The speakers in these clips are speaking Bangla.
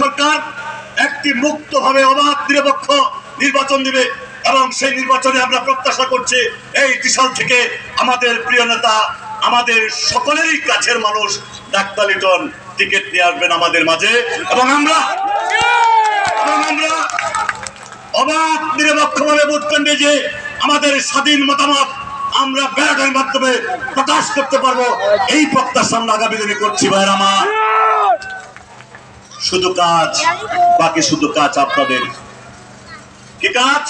সরকার একটি মুক্তভাবে অবাধ নিরপেক্ষ নির্বাচন দিবে এবং সেই নির্বাচনে আমরা প্রত্যাশা করছি এই ত্রিশাল থেকে আমাদের প্রিয় নেতা আমাদের সকলেরই কাছের মানুষ ডাক্তার লিটন টিকিট নিয়ে আসবেন আমাদের মাঝে এবং আমরা অবাধ নিরপেক্ষভাবে ভোট কেন্দ্রে যে আমাদের স্বাধীন মতামত আমরা ব্যালটের মাধ্যমে প্রকাশ করতে পারবো এই প্রত্যাশা আমরা আগামী দিনে করছি ভাইরা আমার। শুধু কাজ, বাকি শুধু কাজ আপনাদের। কি কাজ?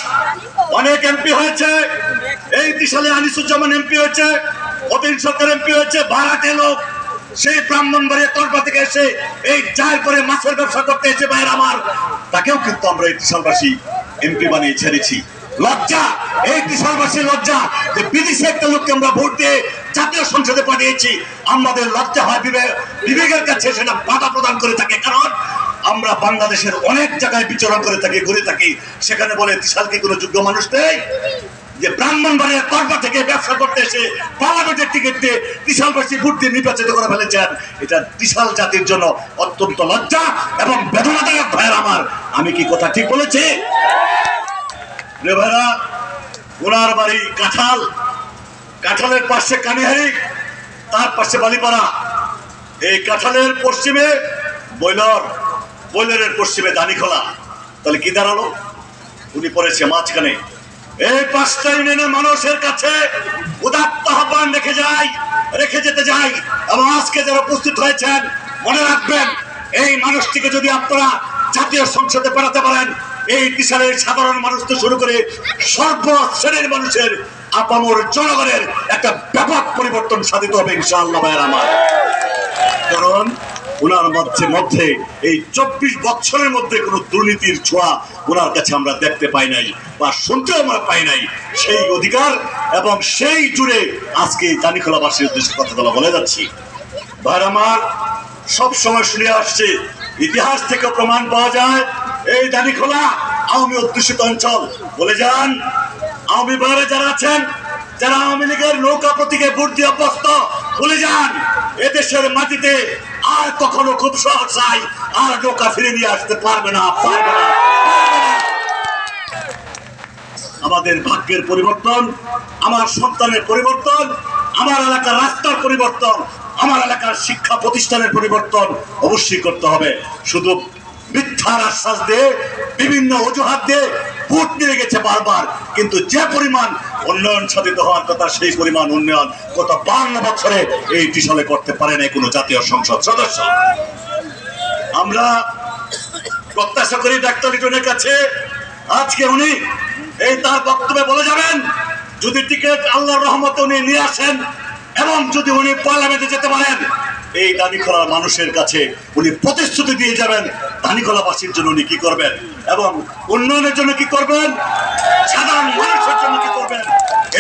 অনেক এমপি হয়েছে, এই ত্রিশালে আনিসুজ্জামান এমপি হয়েছে, অতীন সরকার এমপি হয়েছে, ভাড়াটে লোক সেই ব্রাহ্মণবাড়িয়া তরফা থেকে এসে এই চার করে মাছের ব্যবসা করতে এসে ভাইরা আমার, তাকেও কিন্তু আমরা এই ত্রিশালবাসী এমপি বানিয়ে ছেড়েছি। লজ্জা, এই ত্রিশালবাসী লজ্জা যে বিদেশে একটা লোককে আমরা ভোট দিয়ে জাতীয় সংসদে পাঠিয়েছি, আমাদের লজ্জা হয় বিবেকের কাছে সেটা বাধা প্রদান করে থাকে। কারণ আমরা বাংলাদেশের অনেক জায়গায় বিচরণ করে থাকি, ঘুরে থাকি, সেখানে বলে ত্রিশালকে কোনো যোগ্য মানুষ নেই যে ব্রাহ্মণবাড়িয়ার তরফা থেকে ব্যবসা করতে এসে পার্লামেন্টের টিকিট দিয়ে ত্রিশালবাসী ভোট দিয়ে নির্বাচিত করে ফেলেছেন। এটা ত্রিশাল জাতির জন্য অত্যন্ত লজ্জা এবং বেদনাদায়ক ভাইয়ের আমার। আমি কি কথা ঠিক বলেছি? রে ভাইরা, ওনার বাড়ি কাঁঠাল, কাঁঠালের পাশে কানিহারি, তার পাশে বালিপাড়া। এই কাঁঠালের পশ্চিমে বয়লর, বয়লরের পশ্চিমে দানিখোলা। তাহলে কি দাঁড়ালো? উনি পড়েছে মাঝখানে। এই পাঁচটা ইউনিয়নের মানুষের কাছে উদাত্ত আহ্বান রেখে যেতে যাই এবং আজকে যারা উপস্থিত হয়েছেন মনে রাখবেন, এই মানুষটিকে যদি আপনারা জাতীয় সংসদে পাঠাতে পারেন, এই ত্রিশালের সাধারণ মানুষ তো শুরু করে সর্বশ্রেণীর মানুষের আপামর জনগণের একটা ব্যাপক পরিবর্তন সাধিত হবে ইনশাআল্লাহ ভাইয়ের আমার। কারণ ওনার মধ্যে এই 24 বছরের মধ্যে কোনো দুর্নীতির ছোঁয়া ওনার কাছে আমরা দেখতে পাই নাই বা শুনতেও আমরা পাই নাই। সেই অধিকার এবং সেই জুড়ে আজকে দানিখোলাবাসীর উদ্দেশ্যে কথাগুলো বলে যাচ্ছি। ভাইয়ের আমার, সব সময় শুনে আসছে, ইতিহাস থেকে প্রমাণ পাওয়া যায় এই দানিখোলা আওয়ামী অধ্যুষিত অঞ্চল। বলে যান আওয়ামী ভাইরা যারা আছেন, যারা আওয়ামী লীগের নৌকা প্রতীকে ভোট দিয়ে অভ্যস্ত, বলে যান এদেশের মাটিতে আর কখনো খুব সহসায় আর নৌকা ফিরে নিয়ে আসতে পারবে না। আমাদের ভাগ্যের পরিবর্তন, আমার সন্তানের পরিবর্তন, আমার এলাকার রাস্তার পরিবর্তন, আমার এলাকার শিক্ষা প্রতিষ্ঠানের পরিবর্তন অবশ্যই করতে হবে। শুধু মিথ্যার আশ্বাস দিয়ে, বিভিন্ন অজুহাত দিয়ে ভোট নিয়ে গেছে বারবার, কিন্তু যে পরিমাণ উন্নয়ন সাধিত হওয়ার কথা সেই পরিমাণ উন্নয়ন গত 52 বছরে এই ত্রিশালে করতে পারে না কোনো জাতীয় সংসদ সদস্য। আমরা প্রত্যাশা করি ডাক্তার লিটনের কাছে আজকে উনি এই তার বক্তব্যে বলে যাবেন, যদি টিকিট আল্লাহর রহমতে উনি নিয়ে আসেন এবং যদি উনি পার্লামেন্টে যেতে পারেন, এই দানিখোলার মানুষের কাছে উনি প্রতিশ্রুতি দিয়ে যাবেন দানিখোলাবাসীর জন্য উনি কি করবেন এবং উন্নয়নের জন্য কি করবেন, সাধারণ মানুষের জন্য কি করবেন,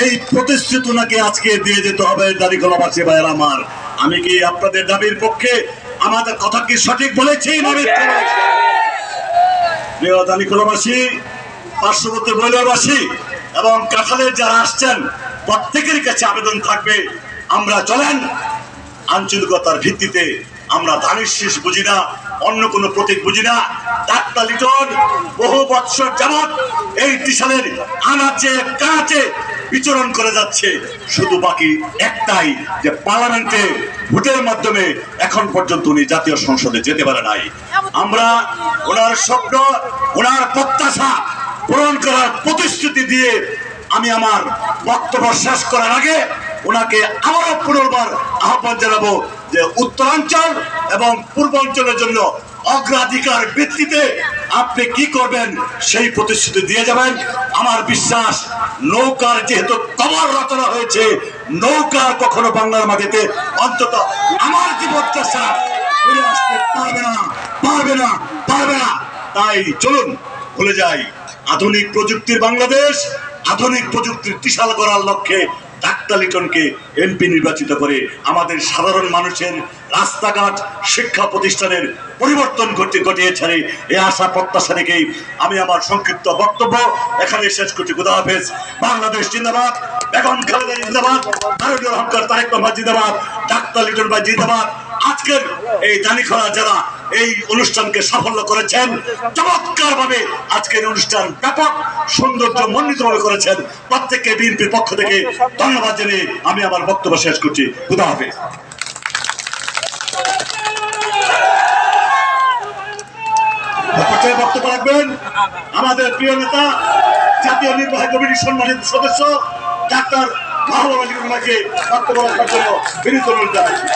এই প্রতিশ্রুতি ওনাকে আজকে দিয়ে যেতে হবে দানিখোলাবাসী ভাইয়ের আমার। আমি কি আপনাদের দাবির পক্ষে? আমাদের কথা কি সঠিক বলেছি না মিথ্যা বলেছি? প্রিয় দানিখোলাবাসী, পার্শ্ববর্তী বয়লরবাসী এবং কাঁঠালের যারা আসছেন, প্রত্যেকের কাছে আবেদন থাকবে, আমরা চলেন আঞ্চলিকতার ভিত্তিতে। আমরা ধানের শীষ বুঝি না, অন্য কোনো প্রতীক বুঝি না। ডাক্তার লিটন বহু বৎসর যাবৎ এই ত্রিশালের আনাচে কানাচে বিচরণ করে যাচ্ছে। শুধু বাকি একটাই যে পার্লামেন্টে ভোটের মাধ্যমে এখন পর্যন্ত উনি জাতীয় সংসদে যেতে পারে নাই। আমরা ওনার স্বপ্ন, ওনার প্রত্যাশা পূরণ করার প্রতিশ্রুতি দিয়ে আমি আমার বক্তব্য শেষ করার আগে ওনাকে আবারও পুনর্বার আহ্বান জানাবো যে উত্তরাঞ্চল এবং পূর্বাঞ্চলের জন্য অগ্রাধিকার ভিত্তিতে আপনি কি করবেন সেই প্রতিশ্রুতি দিয়ে যাবেন। আমার বিশ্বাস, নৌকার যেহেতু কবর রচনা হয়েছে, নৌকা কখনো বাংলার মাটিতে অন্তত আমার জীবদ্দশা ফিরে আসতে পারবে না। তাই চলুন ভুলে যাই আধুনিক প্রযুক্তির বাংলাদেশ, আধুনিক প্রযুক্তির ত্রিশাল করার লক্ষ্যে ডাক্তার লিটনকে এমপি নির্বাচিত করে আমাদের সাধারণ মানুষের রাস্তাঘাট, শিক্ষা প্রতিষ্ঠানের পরিবর্তন ঘটিয়েছে। এই আশা প্রত্যাশা রেখেই আমি আমার সংক্ষিপ্ত বক্তব্য এখানে শেষ করছি। খুদা হাফেজ। বাংলাদেশ জিন্দাবাদ, বেগম খালেদা জিন্দাবাদ, ভারতীয় রহমকার তারেক রহমান জিন্দাবাদ, ডাক্তার লিটন ভাই জিন্দাবাদ। আজকের এই দানিখোলা যারা এই অনুষ্ঠানকে সাফল্য করেছেন, চমৎকার ভাবে আজকের অনুষ্ঠান ব্যাপক সৌন্দর্য মণ্ডিত ভাবে করেছেন। প্রত্যেককে বিএনপির পক্ষ থেকে ধন্যবাদ জানিয়ে আমি আমার বক্তব্য শেষ করছি। খুদা হাফেজ। বক্তব্য রাখবেন আমাদের প্রিয় নেতা, জাতীয় নির্বাহী কমিটির সম্মানিত সদস্য ডাক্তার মাহবুব আলী রহমানকে বক্তব্য রাখার জন্য বিনীত অনুরোধ জানাচ্ছি।